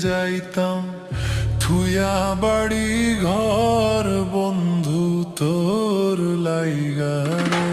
যাইতাম থুয়া বাড়ি ঘর বন্ধু তোর লাইগারে।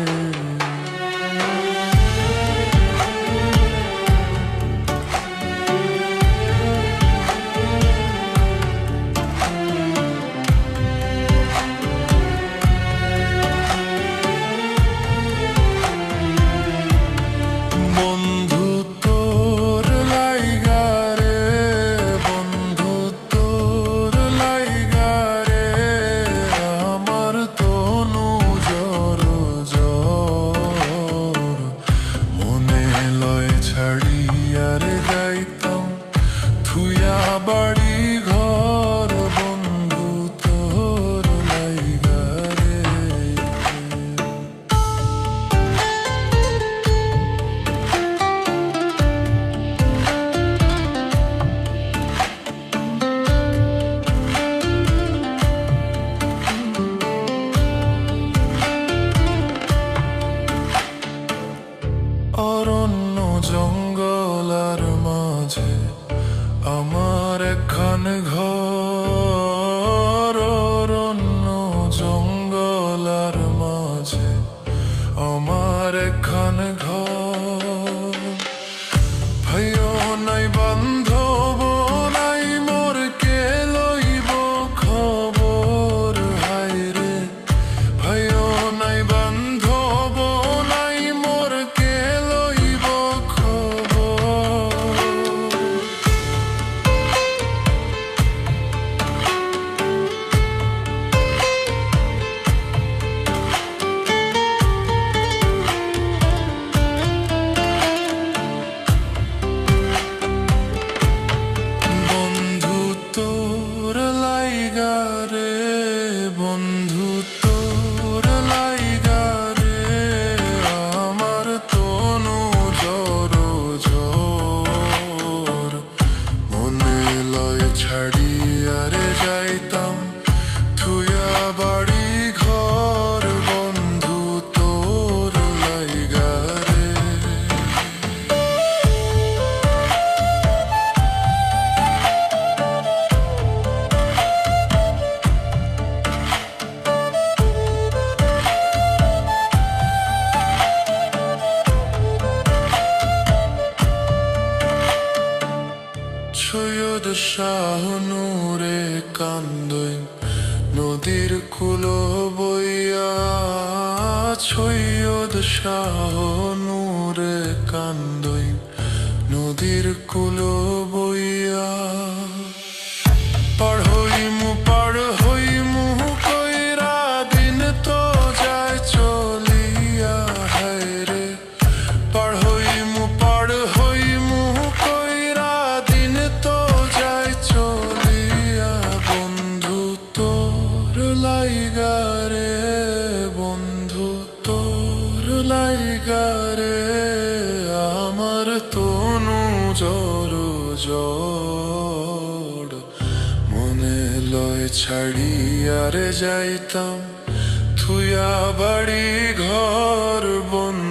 বাড়ি ঘর বন্ধু তোর লাইগারে। অরণ্য জঙ্গল আর মাঝে আমার একখান ঘর। অরণ্য জঙ্গল আর মাঝে আমার একখান ঘর। ভাইও নাই বান্ধব নাই মোর কে লইব খবর হায়রে। ভাইও নাই বান্ধব নাই মোর কে লইব খবর। বন্ধু তোর লাইগারে আমার তনু জর জর। মনে লয় ছাড়িয়ারে যাইতাম থুয়া বাড়ি ঘর বন্ধু তোর লাইগারে। সৈয়দ শাহ নূরে কান্দইন নদীর কুল বইয়া। সৈয়দ শাহ নূরে কান্দইন নদীর কুল বইয়া। পার হইমু কইরা দিন তো যায় চলিয়া হায়রে। পার হইমু কইরা দিন তো যায় চলিয়া বন্ধু তোর লাইগারে। বন্ধু তোর লাইগারে আমার তনু জর জর। মনে লয় ছাড়িয়ারে যাইতাম থুয়া বাড়ি ঘর বন্ধু